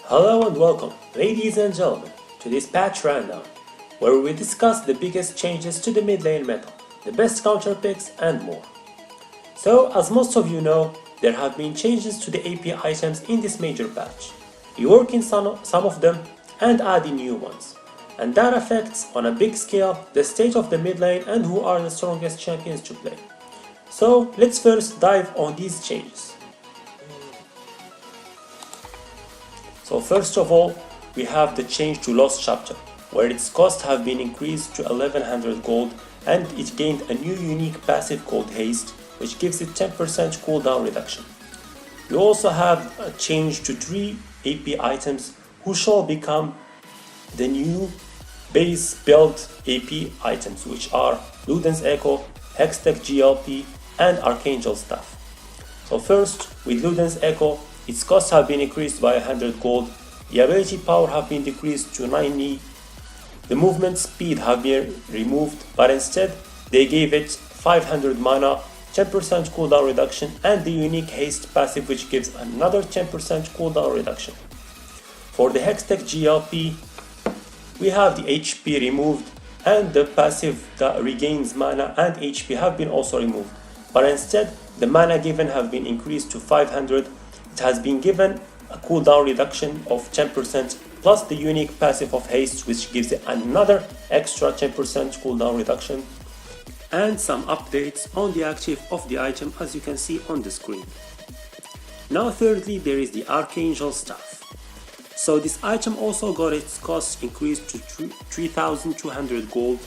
Hello and welcome, ladies and gentlemen, to this patch rundown, where we discuss the biggest changes to the mid lane meta, the best counter picks and more. So, as most of you know, there have been changes to the AP items in this major patch, reworking some of them and adding new ones, and that affects on a big scale the state of the mid lane and who are the strongest champions to play. So, let's first dive on these changes. So first of all, we have the change to Lost Chapter, where its cost have been increased to 1100 gold and it gained a new unique passive called Haste, which gives it 10% cooldown reduction. We also have a change to 3 AP items who shall become the new base build AP items, which are Luden's Echo, Hextech GLP and Archangel Staff. So first, with Luden's Echo, its costs have been increased by 100 gold, the ability power have been decreased to 90, the movement speed have been removed, but instead they gave it 500 mana, 10% cooldown reduction and the unique haste passive which gives another 10% cooldown reduction. For the Hextech GLP, we have the HP removed and the passive that regains mana and HP have been also removed, but instead the mana given have been increased to 500. It has been given a cooldown reduction of 10% plus the unique passive of haste which gives it another extra 10% cooldown reduction, and some updates on the active of the item as you can see on the screen. Now thirdly, there is the Archangel Staff. So this item also got its cost increased to 3200 gold,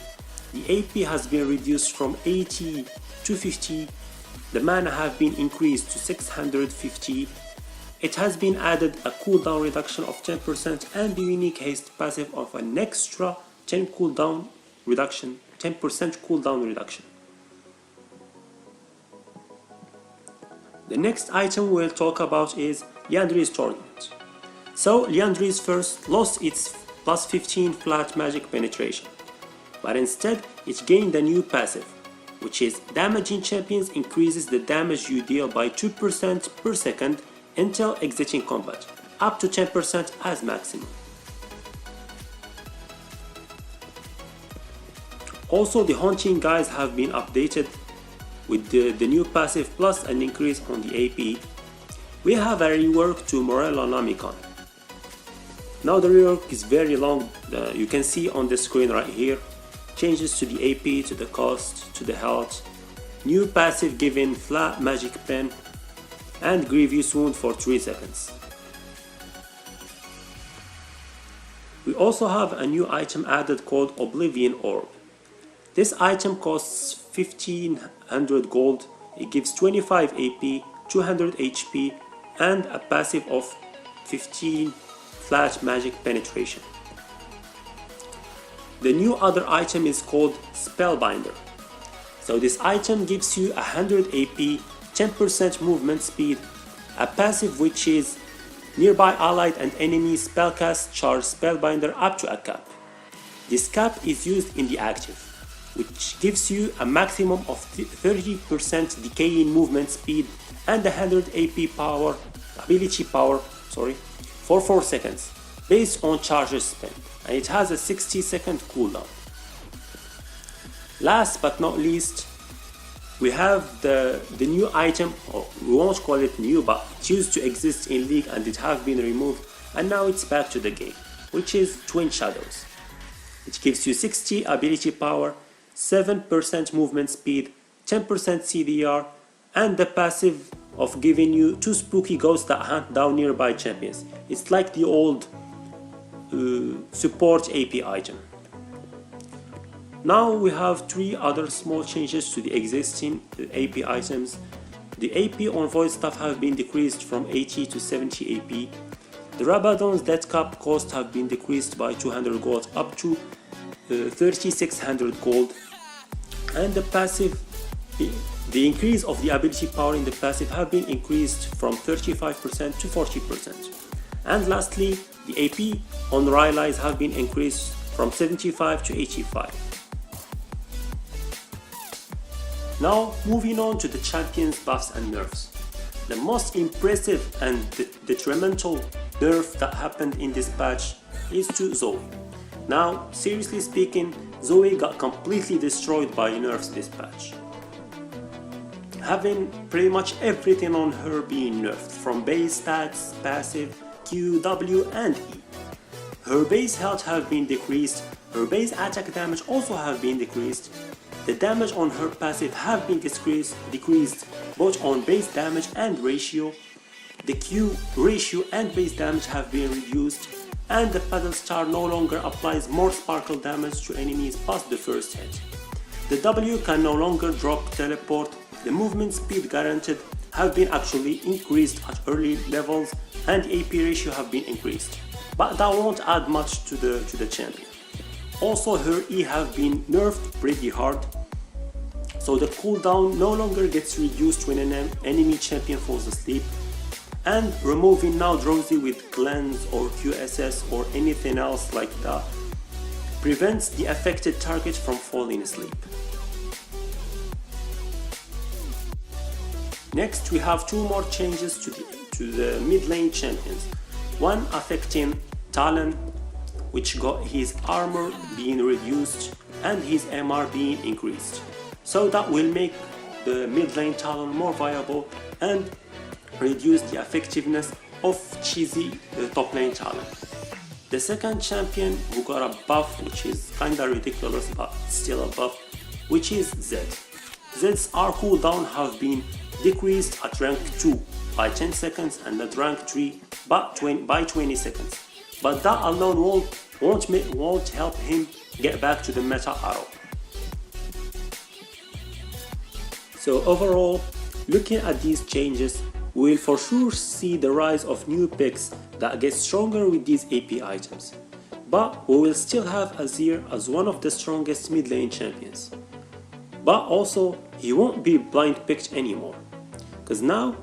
the AP has been reduced from 80 to 50, the mana have been increased to 650, it has been added a cooldown reduction of 10% and the unique haste passive of an extra 10% cooldown reduction. The next item we'll talk about is Liandry's Tournament. So Liandry's first lost its plus 15 flat magic penetration, but instead it gained a new passive, which is damaging champions increases the damage you deal by 2% per second until exiting combat, up to 10% as maximum. Also, the Haunting guys have been updated with the new passive plus an increase on the AP. We have a rework to Morello Namicon. Now the rework is very long, you can see on the screen right here. Changes to the AP, to the cost, to the health, new passive given flat magic pen, and Grievous Wound for 3 seconds. We also have a new item added called Oblivion Orb. This item costs 1500 gold, it gives 25 AP, 200 HP and a passive of 15 flat magic penetration. The new other item is called Spellbinder. So this item gives you 100 AP, 10% movement speed, a passive which is nearby allied and enemy spellcast charge Spellbinder up to a cap. This cap is used in the active, which gives you a maximum of 30% decaying movement speed and 100 AP power, ability power, for 4 seconds, based on charges spent, and it has a 60-second cooldown. Last but not least, we have the new item, or we won't call it new, but it used to exist in League and it have been removed and now it's back to the game, which is Twin Shadows. It gives you 60 ability power, 7% movement speed, 10% CDR and the passive of giving you 2 spooky ghosts that hunt down nearby champions. It's like the old support AP item. Now we have 3 other small changes to the existing AP items. The AP on Void Staff have been decreased from 80 to 70 AP. The Rabadon's Death Cap cost have been decreased by 200 gold up to 3600 gold. And the passive, the increase of the ability power in the passive have been increased from 35% to 40%. And lastly, the AP on Rylai's have been increased from 75 to 85. Now moving on to the champions buffs and nerfs. The most impressive and detrimental nerf that happened in this patch is to Zoe. Now, seriously speaking, Zoe got completely destroyed by nerfs this patch, having pretty much everything on her being nerfed, from base stats, passive, Q, W and E. Her base health have been decreased, her base attack damage also have been decreased, the damage on her passive have been decreased both on base damage and ratio, the Q ratio and base damage have been reduced, and the paddle star no longer applies more sparkle damage to enemies past the first hit. The W can no longer drop teleport, the movement speed guaranteed have been actually increased at early levels, and AP ratio have been increased, but that won't add much to the champion. Also, her E have been nerfed pretty hard, so the cooldown no longer gets reduced when an enemy champion falls asleep, and removing now Drowsy with cleanse or QSS or anything else like that prevents the affected target from falling asleep. Next, we have two more changes to the mid lane champions. One affecting Talon, which got his armor being reduced and his MR being increased. So that will make the mid lane Talon more viable and reduce the effectiveness of cheesy top lane Talon. The second champion who got a buff, which is kinda ridiculous but still a buff, which is Zed. Zed's R cooldown have been decreased at rank 2 by 10 seconds and at rank 3 by 20 seconds. But that alone won't help him get back to the meta at all. So overall, looking at these changes, we will for sure see the rise of new picks that get stronger with these AP items. But we will still have Azir as one of the strongest mid lane champions. But also, he won't be blind picked anymore, because now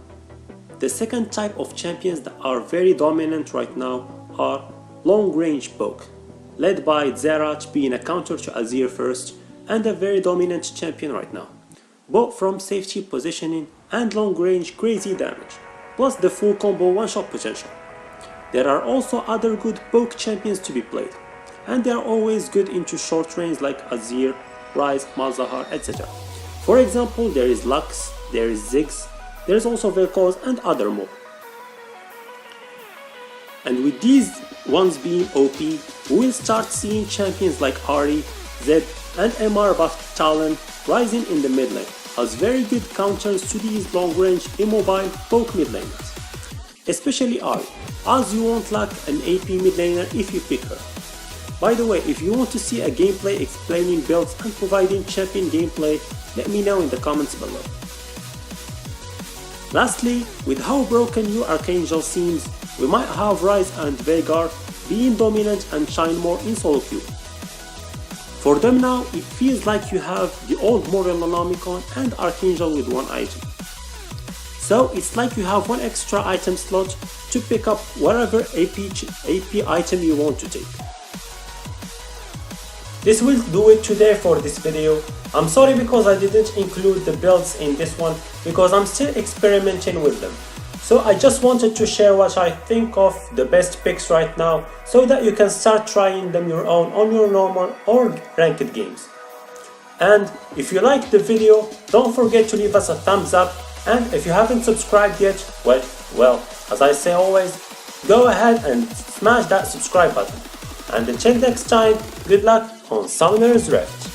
the second type of champions that are very dominant right now are long range poke, led by Xerath being a counter to Azir first and a very dominant champion right now, both from safety positioning and long range crazy damage, plus the full combo one shot potential. There are also other good poke champions to be played, and they are always good into short range like Azir, Ryze, Malzahar, etc. For example, there is Lux, there is Ziggs, there is also Vel'Koz and other more. And with these ones being OP, we will start seeing champions like Ahri, Zed and MR buffed Talon rising in the mid lane as very good counters to these long range immobile poke mid laners. Especially Ahri, as you won't lack an AP mid laner if you pick her. By the way, if you want to see a gameplay explaining builds and providing champion gameplay, let me know in the comments below. Lastly, with how broken new Archangel seems, we might have Ryze and Veigar being dominant and shine more in solo queue. For them now, it feels like you have the old Morellonomicon and Archangel with one item. So it's like you have one extra item slot to pick up whatever AP item you want to take. This will do it today for this video. I'm sorry because I didn't include the builds in this one because I'm still experimenting with them. So I just wanted to share what I think of the best picks right now so that you can start trying them your own on your normal or ranked games. And if you liked the video, don't forget to leave us a thumbs up, and if you haven't subscribed yet, well, as I say always, go ahead and smash that subscribe button. And until next time, good luck on Summoner's Rift.